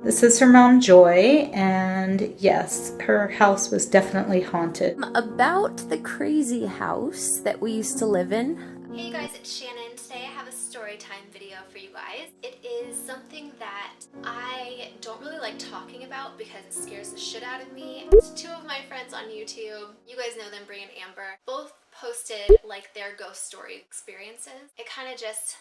This is her mom, Joy, and yes, her house was definitely haunted. About the crazy house that we used to live in. Hey guys, it's Shannon. Today I have a story time video for you guys. It is something that I don't really like talking about because it scares the shit out of me. It's two of my friends on YouTube. You guys know them, Brie and Amber. Both posted like their ghost story experiences. It kind of just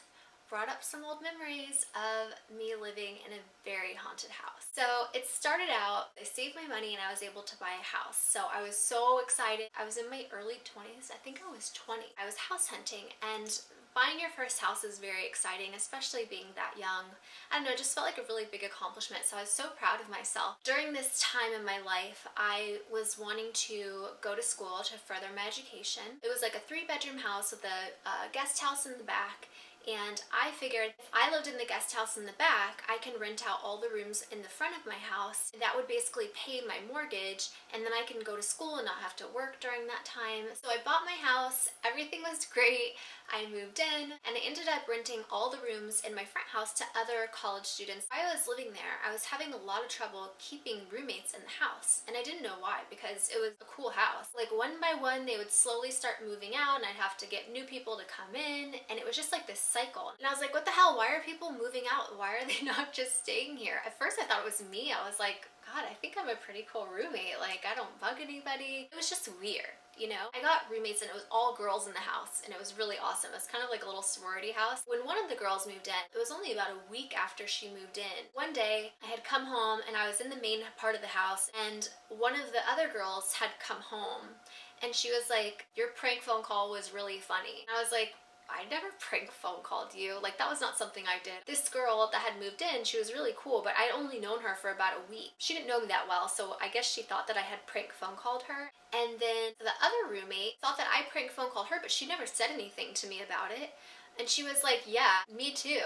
brought up some old memories of me living in a very haunted house. So it started out, I saved my money and I was able to buy a house. So I was so excited. I was in my early 20s. I think I was 20. I was house hunting, and buying your first house is very exciting, especially being that young. I don't know, it just felt like a really big accomplishment. So I was so proud of myself. During this time in my life, I was wanting to go to school to further my education. It was like a 3-bedroom house with a guest house in the back. And I figured if I lived in the guest house in the back, I can rent out all the rooms in the front of my house. That would basically pay my mortgage, and then I can go to school and not have to work during that time. So I bought my house, everything was great. I moved in, and I ended up renting all the rooms in my front house to other college students. While I was living there, I was having a lot of trouble keeping roommates in the house, and I didn't know why, because it was a cool house. Like one by one, they would slowly start moving out, and I'd have to get new people to come in, and it was just like this cycle. And I was like, what the hell? Why are people moving out? Why are they not just staying here? At first I thought it was me. I was like, God, I think I'm a pretty cool roommate. Like, I don't bug anybody. It was just weird, you know? I got roommates and it was all girls in the house, and it was really awesome. It was kind of like a little sorority house. When one of the girls moved in, it was only about a week after she moved in. One day, I had come home and I was in the main part of the house, and one of the other girls had come home, and she was like, your prank phone call was really funny. And I was like, I never prank phone called you. Like, that was not something I did. This girl that had moved in, she was really cool, but I'd only known her for about a week. She didn't know me that well, so I guess she thought that I had prank phone called her. And then the other roommate thought that I prank phone called her, but she never said anything to me about it. And she was like, yeah, me too.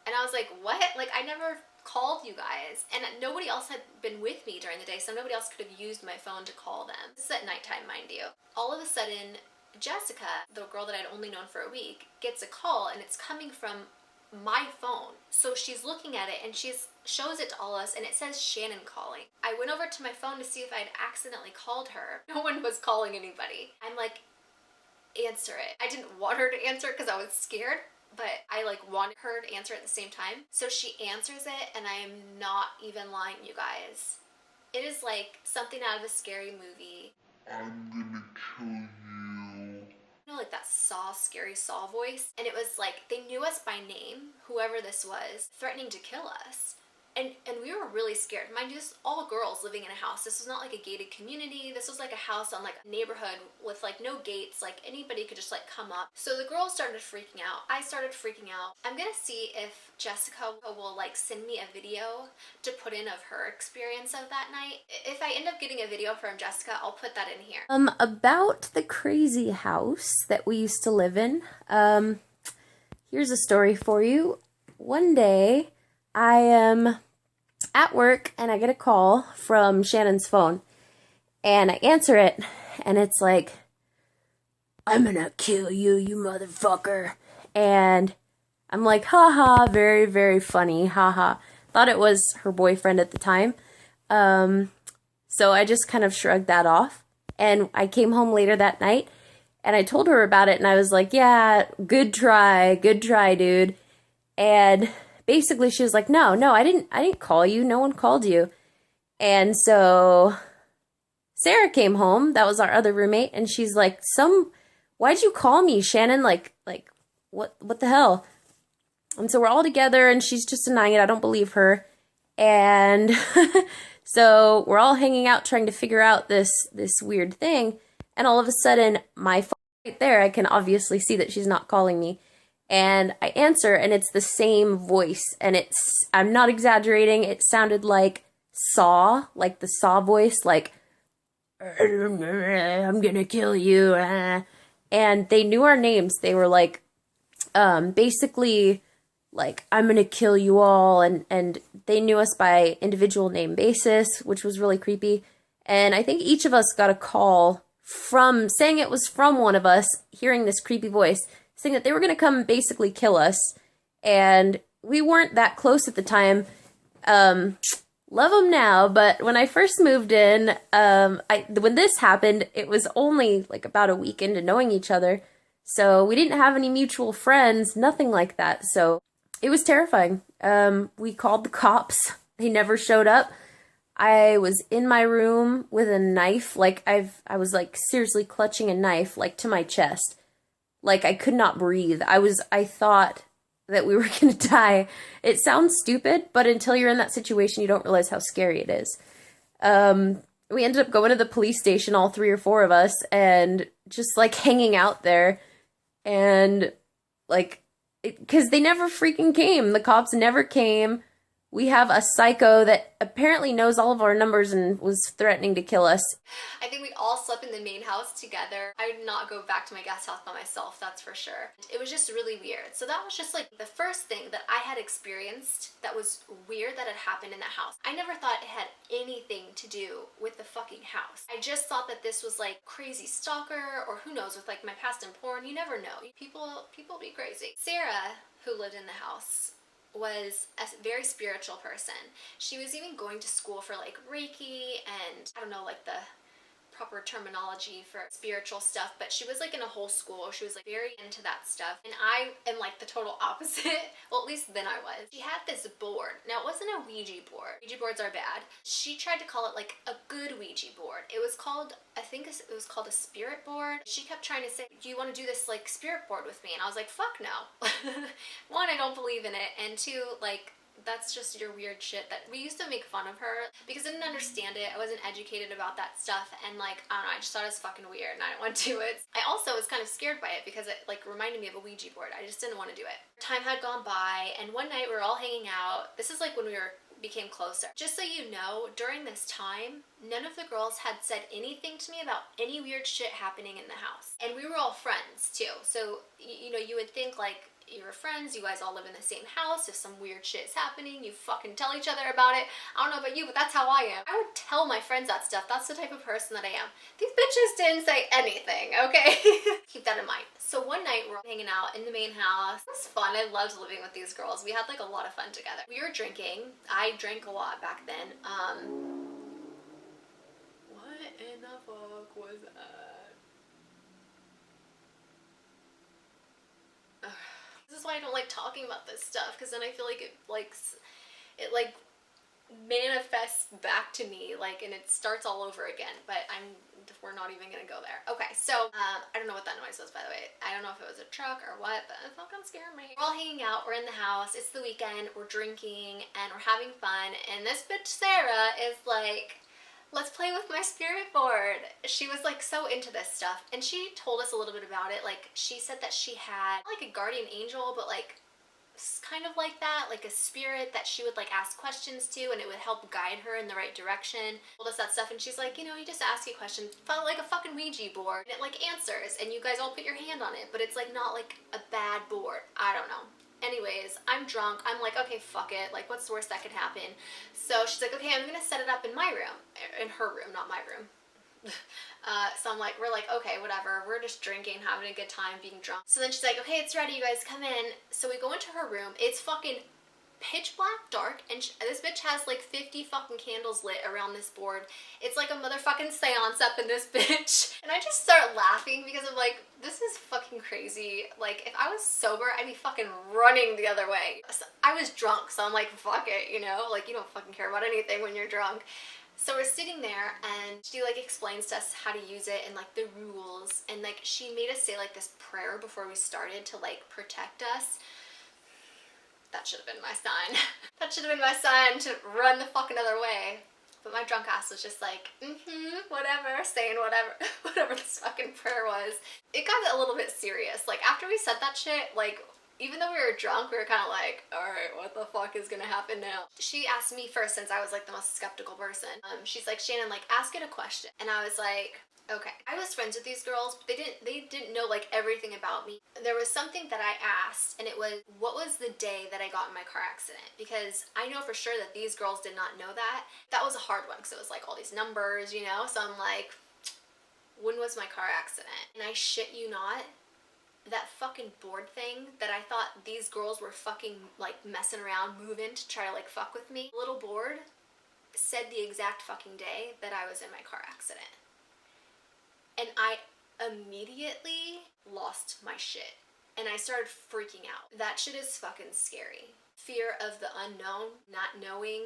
And I was like, what? Like, I never called you guys, and nobody else had been with me during the day, so nobody else could have used my phone to call them. This is at nighttime, mind you. All of a sudden, Jessica, the girl that I'd only known for a week, gets a call, and it's coming from my phone. So she's looking at it and she shows it to all of us, and it says Shannon calling. I went over to my phone to see if I'd accidentally called her. No one was calling anybody. I'm like, answer it. I didn't want her to answer it because I was scared, but I like wanted her to answer at the same time. So she answers it, and I am not even lying, you guys. It is like something out of a scary movie. I'm gonna kill you. You know, like that Saw, scary Saw voice? And it was like, they knew us by name, whoever this was, threatening to kill us. And we were really scared. Mind you, this is all girls living in a house. This was not like a gated community. This was like a house on like a neighborhood with like no gates. Like anybody could just like come up. So the girls started freaking out. I started freaking out. I'm gonna see if Jessica will like send me a video to put in of her experience of that night. If I end up getting a video from Jessica, I'll put that in here. About the crazy house that we used to live in. Here's a story for you. One day, I am at work and I get a call from Shannon's phone, and I answer it, and it's like, I'm gonna kill you, you motherfucker. And I'm like, haha, very, very funny, haha. Thought it was her boyfriend at the time. So I just kind of shrugged that off, and I came home later that night and I told her about it, and I was like, yeah, good try, dude. And basically she was like, no, I didn't call you. No one called you. And so Sarah came home. That was our other roommate. And she's like, why'd you call me, Shannon? Like, what the hell? And so we're all together, and she's just denying it. I don't believe her. And so we're all hanging out trying to figure out this weird thing. And all of a sudden, my phone right there, I can obviously see that she's not calling me. And I answer, and it's the same voice. And I'm not exaggerating, it sounded like Saw, like the Saw voice, like, I'm gonna kill you. And they knew our names. They were like, basically, like, I'm gonna kill you all. And they knew us by individual name basis, which was really creepy. And I think each of us got a call from, saying it was from one of us, hearing this creepy voice, saying that they were going to come basically kill us. And we weren't that close at the time. Love them now, but when I first moved in, when this happened, it was only like about a week into knowing each other, so we didn't have any mutual friends, nothing like that. So it was terrifying. We called the cops. They never showed up. I was in my room with a knife, like I was like seriously clutching a knife like to my chest. Like I could not breathe. I thought that we were going to die. It sounds stupid, but until you're in that situation, you don't realize how scary it is. We ended up going to the police station, all 3 or 4 of us, and just like hanging out there. And like, because they never freaking came. The cops never came. We have a psycho that apparently knows all of our numbers and was threatening to kill us. I think we all slept in the main house together. I would not go back to my guest house by myself, that's for sure. It was just really weird. So that was just like the first thing that I had experienced that was weird that had happened in the house. I never thought it had anything to do with the fucking house. I just thought that this was like crazy stalker, or who knows, with like my past in porn. You never know. People be crazy. Sarah, who lived in the house, was a very spiritual person. She was even going to school for like Reiki and I don't know like the proper terminology for spiritual stuff, but she was like in a whole school. She was like very into that stuff, and I am like the total opposite. Well, at least then I was. She had this board. Now it wasn't a Ouija board. Ouija boards are bad. She tried to call it like a good Ouija board. It was called, I think it was called a spirit board. She kept trying to say, do you want to do this like spirit board with me? And I was like, fuck no. One, I don't believe in it, and two, like, that's just your weird shit. That we used to make fun of her because I didn't understand it. I wasn't educated about that stuff, and like, I don't know, I just thought it was fucking weird and I didn't want to do it. I also was kind of scared by it because it like reminded me of a Ouija board. I just didn't want to do it. Time had gone by, and one night we were all hanging out. This is like when we became closer. Just so you know, during this time, none of the girls had said anything to me about any weird shit happening in the house. And we were all friends too. So, you know, you would think like, you're friends, you guys all live in the same house. If some weird shit is happening, you fucking tell each other about it. I don't know about you, but that's how I am. I would tell my friends that stuff. That's the type of person that I am. These bitches didn't say anything, okay? Keep that in mind. So one night we're hanging out in the main house. It was fun. I loved living with these girls. We had like a lot of fun together. We were drinking. I drank a lot back then. What in the fuck was that? This is why I don't like talking about this stuff, because then I feel like it manifests back to me, like, and it starts all over again. But we're not even gonna go there. Okay, so I don't know what that noise was, by the way. I don't know if it was a truck or what, but it fucking scared me. We're all hanging out, we're in the house, it's the weekend, we're drinking and we're having fun, and this bitch Sarah is like, let's play with my spirit board. She was like so into this stuff, and she told us a little bit about it. Like, she said that she had like a guardian angel, but like kind of like that, like a spirit that she would like ask questions to, and it would help guide her in the right direction. Told us that stuff, and she's like, you know, you just ask a question, felt like a fucking Ouija board, and it like answers, and you guys all put your hand on it, but it's like not like a bad board. I don't know. Anyways, I'm drunk. I'm like, okay, fuck it. Like, what's the worst that could happen? So she's like, okay, I'm gonna set it up in my room. In her room, not my room. So I'm like, we're like, okay, whatever. We're just drinking, having a good time, being drunk. So then she's like, okay, it's ready. You guys come in. So we go into her room. It's fucking pitch black dark, and this bitch has like 50 fucking candles lit around this board. It's like a motherfucking seance up in this bitch. And I just start laughing because I'm like, this is fucking crazy. Like, if I was sober, I'd be fucking running the other way. So I was drunk, so I'm like, fuck it, you know? Like, you don't fucking care about anything when you're drunk. So we're sitting there, and she like explains to us how to use it and like the rules, and like she made us say like this prayer before we started to like protect us. That should have been my sign. That should have been my sign to run the fuck another way. But my drunk ass was just like, whatever, saying whatever this fucking prayer was. It got a little bit serious. Like, after we said that shit, like, even though we were drunk, we were kind of like, alright, what the fuck is gonna happen now? She asked me first, since I was like the most skeptical person. She's like, Shannon, like, ask it a question. And I was like, okay. I was friends with these girls, but they didn't know like everything about me. There was something that I asked, and it was, what was the day that I got in my car accident? Because I know for sure that these girls did not know that. That was a hard one, because it was like all these numbers, you know? So I'm like, when was my car accident? And I shit you not, that fucking board thing that I thought these girls were fucking like messing around, moving to try to like fuck with me, little board said the exact fucking day that I was in my car accident. And I immediately lost my shit. And I started freaking out. That shit is fucking scary. Fear of the unknown, not knowing,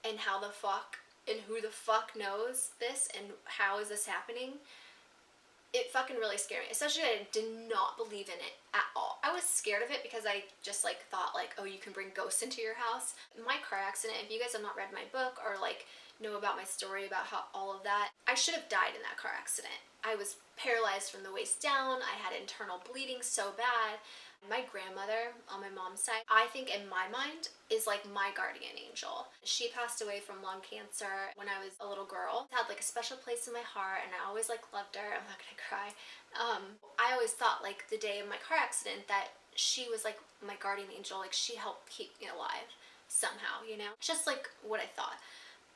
and how the fuck and who the fuck knows this and how is this happening. It fucking really scared me, especially I did not believe in it at all. I was scared of it because I just like thought like, oh, you can bring ghosts into your house. My car accident, if you guys have not read my book or like know about my story about how all of that, I should have died in that car accident. I was paralyzed from the waist down. I had internal bleeding so bad. My grandmother on my mom's side, I think in my mind, is like my guardian angel. She passed away from lung cancer when I was a little girl. Had like a special place in my heart and I always like loved her. I'm not gonna cry. I always thought like the day of my car accident that she was like my guardian angel, like she helped keep me alive somehow, you know? Just like what I thought.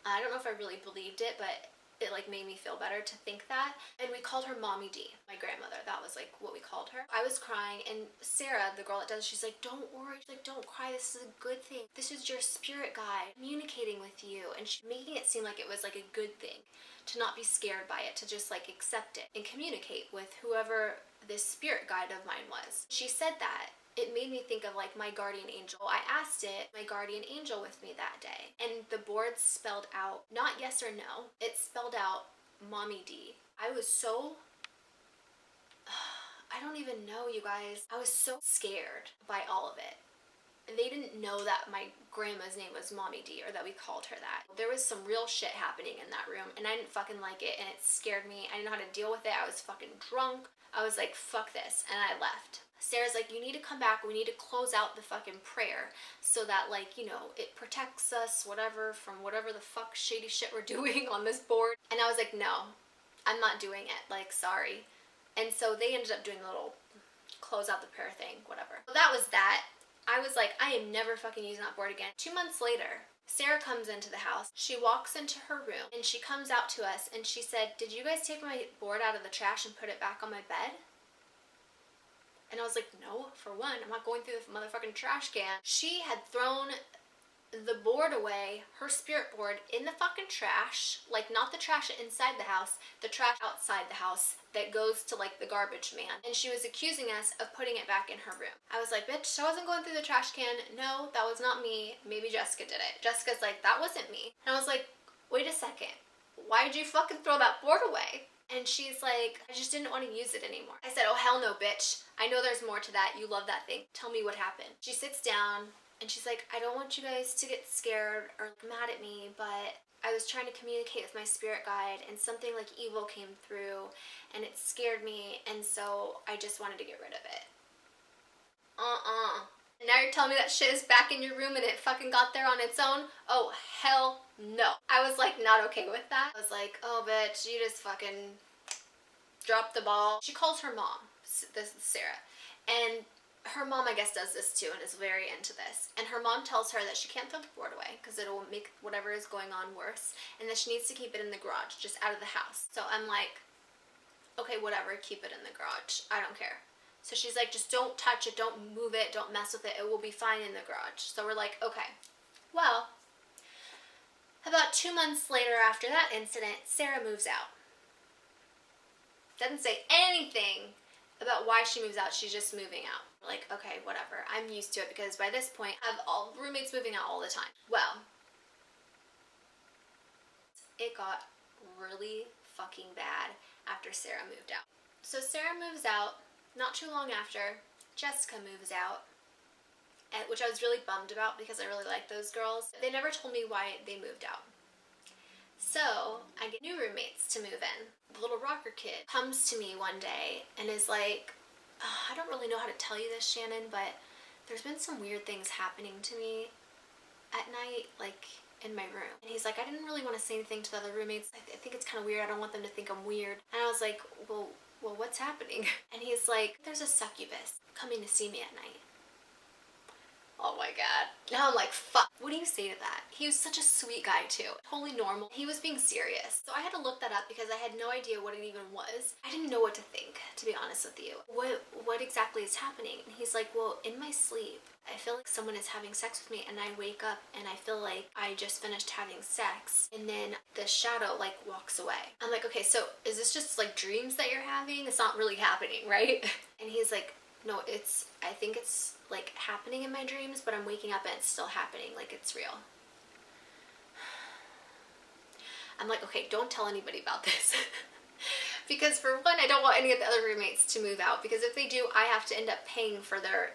I don't know if I really believed it, but it like made me feel better to think that. And we called her Mommy D, my grandmother. That was like what we called her. I was crying and Sarah, the girl that does, she's like, don't worry, she's like, don't cry, this is a good thing. This is your spirit guide communicating with you. And she's making it seem like it was like a good thing to not be scared by it, to just like accept it and communicate with whoever this spirit guide of mine was. She said that. It made me think of like my guardian angel. I asked it, my guardian angel with me that day. And the board spelled out, not yes or no, it spelled out Mommy D. I was so, I don't even know, you guys. I was so scared by all of it. And they didn't know that my grandma's name was Mommy D or that we called her that. There was some real shit happening in that room and I didn't fucking like it and it scared me. I didn't know how to deal with it. I was fucking drunk. I was like, fuck this, and I left. Sarah's like, you need to come back, we need to close out the fucking prayer so that like, you know, it protects us, whatever, from whatever the fuck shady shit we're doing on this board. And I was like, no, I'm not doing it, like, sorry. And so they ended up doing a little close out the prayer thing, whatever. So that was that. I was like, I am never fucking using that board again. 2 months later, Sarah comes into the house. She walks into her room and she comes out to us and she said, did you guys take my board out of the trash and put it back on my bed? And I was like, no, for one, I'm not going through the motherfucking trash can. She had thrown the board away, her spirit board, in the fucking trash. Like, not the trash inside the house, the trash outside the house that goes to, like, the garbage man. And she was accusing us of putting it back in her room. I was like, bitch, I wasn't going through the trash can. No, that was not me. Maybe Jessica did it. Jessica's like, that wasn't me. And I was like, wait a second. Why'd you fucking throw that board away? And she's like, I just didn't want to use it anymore. I said, oh, hell no, bitch. I know there's more to that. You love that thing. Tell me what happened. She sits down and she's like, I don't want you guys to get scared or mad at me, but I was trying to communicate with my spirit guide and something like evil came through and it scared me, and so I just wanted to get rid of it. And now you're telling me that shit is back in your room and it fucking got there on its own? Oh, hell no. I was like not okay with that. I was like, oh bitch, you just fucking dropped the ball. She calls her mom, this is Sarah, and her mom, I guess, does this too and is very into this. And her mom tells her that she can't throw the board away because it'll make whatever is going on worse, and that she needs to keep it in the garage, just out of the house. So I'm like, okay, whatever, keep it in the garage. I don't care. So she's like, just don't touch it, don't move it, don't mess with it. It will be fine in the garage. So we're like, okay. Well, about 2 months later after that incident, Sarah moves out. Doesn't say anything about why she moves out. She's just moving out. We're like, okay, whatever. I'm used to it because by this point, I have all roommates moving out all the time. Well, it got really fucking bad after Sarah moved out. So Sarah moves out. Not too long after, Jessica moves out, which I was really bummed about because I really like those girls. They never told me why they moved out. So I get new roommates to move in. The little rocker kid comes to me one day and is like, I don't really know how to tell you this, Shannon, but there's been some weird things happening to me at night, like in my room. And he's like, I didn't really want to say anything to the other roommates. I think it's kind of weird. I don't want them to think I'm weird. And I was like, well, what's happening? And he's like, there's a succubus coming to see me at night. Oh my god. Now I'm like, fuck. What do you say to that? He was such a sweet guy too. Totally normal. He was being serious. So I had to look that up because I had no idea what it even was. I didn't know what to think, to be honest with you. What exactly is happening? And he's like, well, in my sleep, I feel like someone is having sex with me, and I wake up and I feel like I just finished having sex, and then the shadow like walks away. I'm like, okay, so is this just like dreams that you're having? It's not really happening, right? And he's like, no, I think it's like happening in my dreams, but I'm waking up and it's still happening, like it's real. I'm like, okay, don't tell anybody about this. Because for one, I don't want any of the other roommates to move out, because if they do, I have to end up paying for their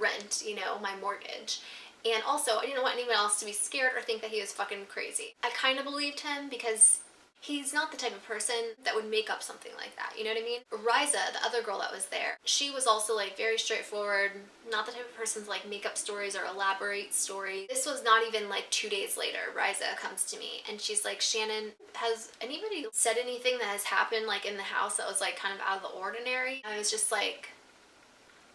rent, you know, my mortgage. And also, I didn't want anyone else to be scared or think that he was fucking crazy. I kind of believed him because he's not the type of person that would make up something like that, you know what I mean? Riza, the other girl that was there, she was also like very straightforward, not the type of person to like make up stories or elaborate stories. This was not even like 2 days later. Riza comes to me and she's like, Shannon, has anybody said anything that has happened like in the house that was like kind of out of the ordinary? I was just like,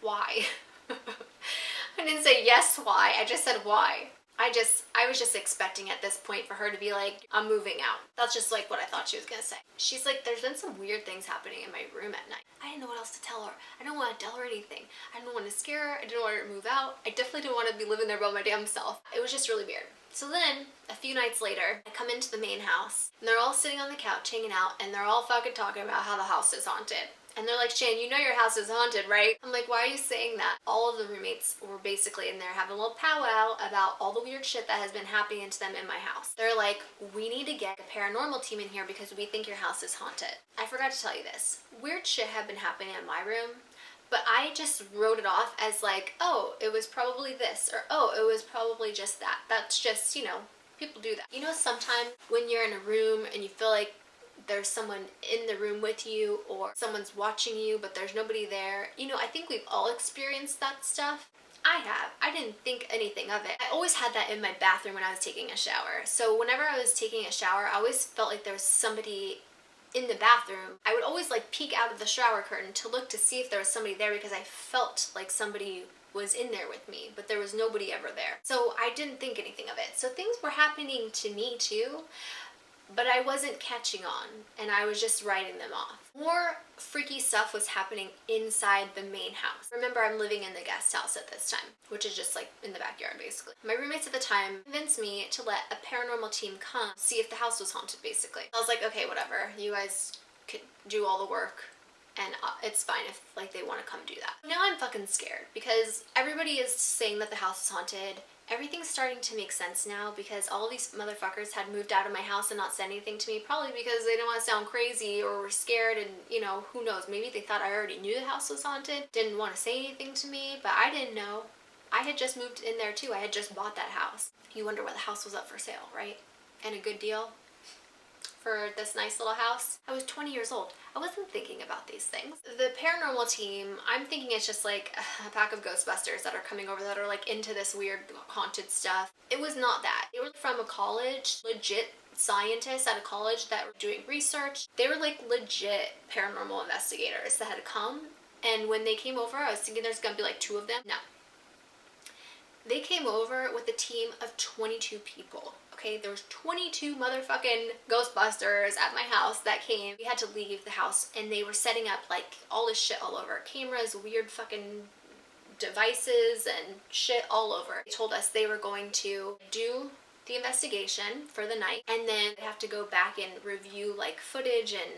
why? I didn't say yes, why, I just said why. I was just expecting at this point for her to be like, I'm moving out. That's just like what I thought she was gonna say. She's like, there's been some weird things happening in my room at night. I didn't know what else to tell her. I didn't want to tell her anything. I didn't want to scare her. I didn't want her to move out. I definitely didn't want to be living there by my damn self. It was just really weird. So then, a few nights later, I come into the main house, and they're all sitting on the couch hanging out, and they're all fucking talking about how the house is haunted. And they're like, Shan, you know your house is haunted, right? I'm like, why are you saying that? All of the roommates were basically in there having a little powwow about all the weird shit that has been happening to them in my house. They're like, we need to get a paranormal team in here because we think your house is haunted. I forgot to tell you this. Weird shit had been happening in my room, but I just wrote it off as like, oh, it was probably this, or oh, it was probably just that. That's just, you know, people do that. You know, sometimes when you're in a room and you feel like there's someone in the room with you or someone's watching you but there's nobody there. You know, I think we've all experienced that stuff. I have. I didn't think anything of it. I always had that in my bathroom when I was taking a shower. So whenever I was taking a shower, I always felt like there was somebody in the bathroom. I would always like peek out of the shower curtain to look to see if there was somebody there because I felt like somebody was in there with me, but there was nobody ever there. So I didn't think anything of it. So things were happening to me too, but I wasn't catching on, and I was just writing them off. More freaky stuff was happening inside the main house. Remember, I'm living in the guest house at this time, which is just like in the backyard basically. My roommates at the time convinced me to let a paranormal team come see if the house was haunted basically. I was like, okay, whatever, you guys could do all the work and it's fine if like they want to come do that. Now I'm fucking scared because everybody is saying that the house is haunted. Everything's starting to make sense now because all these motherfuckers had moved out of my house and not said anything to me, probably because they didn't want to sound crazy or were scared, and you know, who knows, maybe they thought I already knew the house was haunted, didn't want to say anything to me, but I didn't know. I had just moved in there too. I had just bought that house. You wonder why the house was up for sale, right? And a good deal for this nice little house. I was 20 years old. I wasn't thinking about these things. The paranormal team, I'm thinking it's just like a pack of Ghostbusters that are coming over that are like into this weird haunted stuff. It was not that. They were from a college, legit scientists at a college that were doing research. They were like legit paranormal investigators that had come. And when they came over, I was thinking there's gonna be like 2 of them. No. They came over with a team of 22 people. Okay, there was 22 motherfucking Ghostbusters at my house that came. We had to leave the house and they were setting up like all this shit all over. Cameras, weird fucking devices and shit all over. They told us they were going to do the investigation for the night and then they have to go back and review like footage and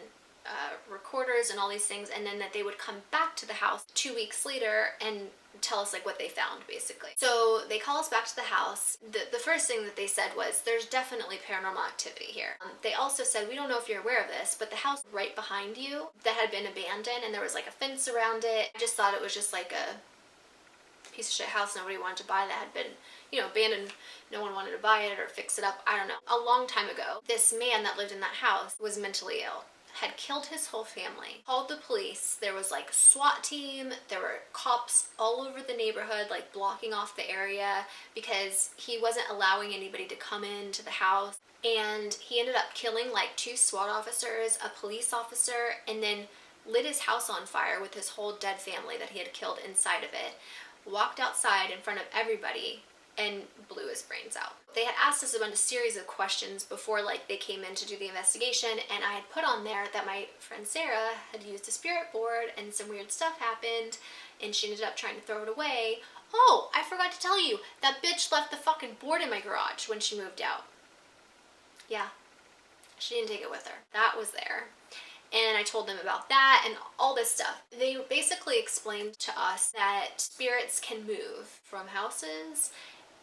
recorders and all these things, and then that they would come back to the house 2 weeks later and tell us like what they found basically. So they call us back to the house. The first thing that they said was there's definitely paranormal activity here. They also said, we don't know if you're aware of this, but the house right behind you that had been abandoned and there was like a fence around it. I just thought it was just like a piece of shit house nobody wanted to buy that had been, you know, abandoned. No one wanted to buy it or fix it up. I don't know. A long time ago, this man that lived in that house was mentally ill, had killed his whole family, called the police. There was like a SWAT team, there were cops all over the neighborhood like blocking off the area because he wasn't allowing anybody to come into the house. And he ended up killing like 2 SWAT officers, a police officer, and then lit his house on fire with his whole dead family that he had killed inside of it. walked outside in front of everybody and blew his brains out. They had asked us a series of questions before like they came in to do the investigation, and I had put on there that my friend Sarah had used a spirit board and some weird stuff happened and she ended up trying to throw it away. Oh, I forgot to tell you, that bitch left the fucking board in my garage when she moved out. Yeah, she didn't take it with her. That was there. And I told them about that and all this stuff. They basically explained to us that spirits can move from houses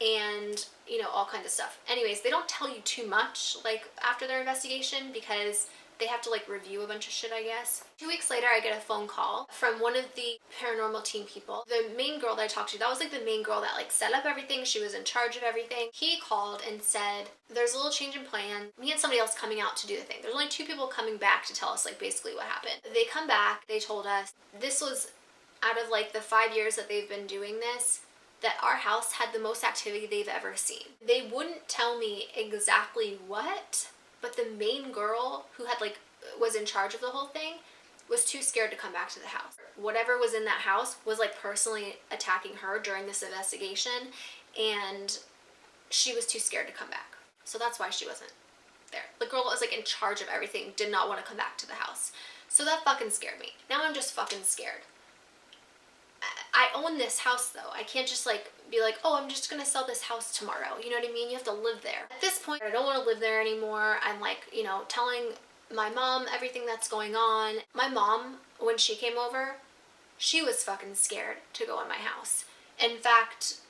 and, you know, all kinds of stuff. Anyways, they don't tell you too much, like, after their investigation because they have to, like, review a bunch of shit, I guess. 2 weeks later, I get a phone call from one of the paranormal team people. The main girl that I talked to, that was, like, the main girl that, like, set up everything. She was in charge of everything. He called and said, there's a little change in plan. Me and somebody else coming out to do the thing. There's only 2 people coming back to tell us, like, basically what happened. They come back. They told us this was out of, like, the 5 years that they've been doing this, that our house had the most activity they've ever seen. They wouldn't tell me exactly what, but the main girl who had like was in charge of the whole thing was too scared to come back to the house. Whatever was in that house was like personally attacking her during this investigation, and she was too scared to come back. So that's why she wasn't there. The girl that was like in charge of everything did not want to come back to the house. So that fucking scared me. Now I'm just fucking scared. I own this house though. I can't just like be like, oh, I'm just gonna sell this house tomorrow. You know what I mean? You have to live there. At this point, I don't want to live there anymore. I'm like, you know, telling my mom everything that's going on. My mom, when she came over, she was fucking scared to go in my house. In fact,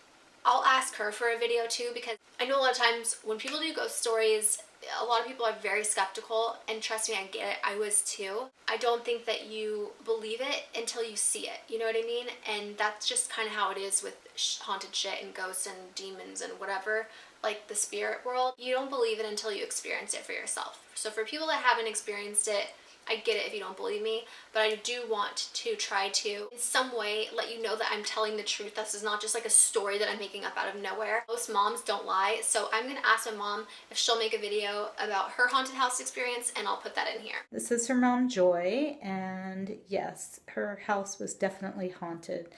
I'll ask her for a video too, because I know a lot of times when people do ghost stories, a lot of people are very skeptical, and trust me, I get it. I was too. I don't think that you believe it until you see it. You know what I mean? And that's just kind of how it is with haunted shit and ghosts and demons and whatever, like the spirit world. You don't believe it until you experience it for yourself. So for people that haven't experienced it, I get it if you don't believe me, but I do want to try to, in some way, let you know that I'm telling the truth. This is not just like a story that I'm making up out of nowhere. Most moms don't lie, so I'm gonna ask my mom if she'll make a video about her haunted house experience, and I'll put that in here. This is her mom, Joy, and yes, her house was definitely haunted.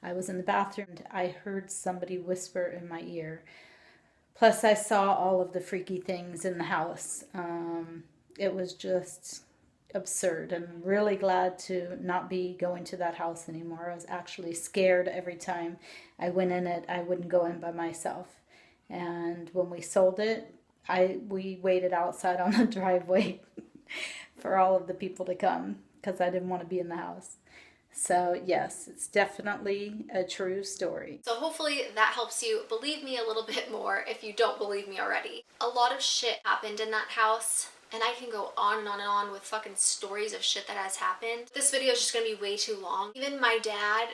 I was in the bathroom and I heard somebody whisper in my ear. Plus, I saw all of the freaky things in the house. It was just absurd. I'm really glad to not be going to that house anymore. I was actually scared every time I went in it. I wouldn't go in by myself. And when we sold it, we waited outside on the driveway for all of the people to come because I didn't want to be in the house. So yes, it's definitely a true story. So hopefully that helps you believe me a little bit more if you don't believe me already. A lot of shit happened in that house, and I can go on and on and on with fucking stories of shit that has happened. This video is just gonna be way too long. Even my dad,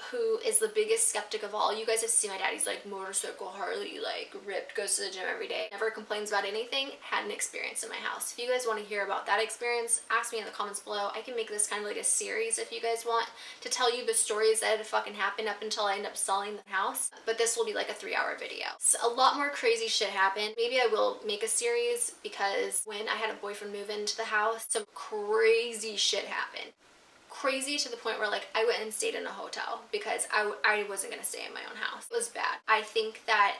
who is the biggest skeptic of all, you guys have seen my dad, he's like motorcycle, Harley, like ripped, goes to the gym every day, never complains about anything, had an experience in my house. If you guys want to hear about that experience, ask me in the comments below. I can make this kind of like a series if you guys want to tell you the stories that had fucking happened up until I end up selling the house, but this will be like a 3-hour video. So a lot more crazy shit happened. Maybe I will make a series, because when I had a boyfriend move into the house, some crazy shit happened. Crazy to the point where like I went and stayed in a hotel because I wasn't gonna stay in my own house. It was bad. I think that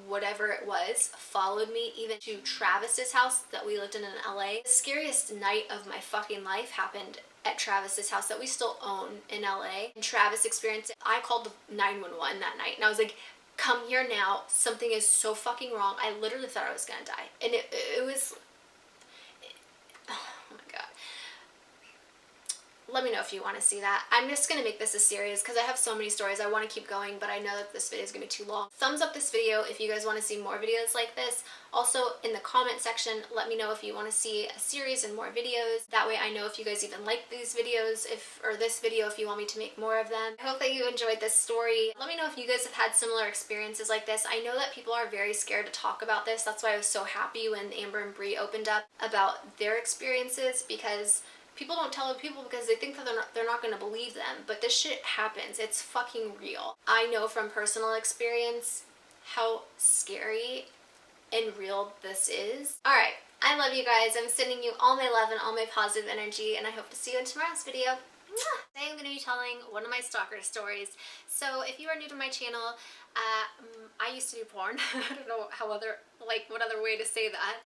whatever it was followed me even to Travis's house that we lived in LA. The scariest night of my fucking life happened at Travis's house that we still own in LA. And Travis experienced it. I called the 911 that night and I was like, come here now, something is so fucking wrong. I literally thought I was gonna die. And it was, oh my god. Let me know if you want to see that. I'm just going to make this a series because I have so many stories. I want to keep going, but I know that this video is going to be too long. Thumbs up this video if you guys want to see more videos like this. Also, in the comment section, let me know if you want to see a series and more videos. That way I know if you guys even like these videos, or this video, if you want me to make more of them. I hope that you enjoyed this story. Let me know if you guys have had similar experiences like this. I know that people are very scared to talk about this. That's why I was so happy when Amber and Bree opened up about their experiences, because people don't tell other people because they think that they're not going to believe them. But this shit happens. It's fucking real. I know from personal experience how scary and real this is. Alright, I love you guys. I'm sending you all my love and all my positive energy, and I hope to see you in tomorrow's video. Today I'm going to be telling one of my stalker stories. So if you are new to my channel, I used to do porn. I don't know what other way to say that.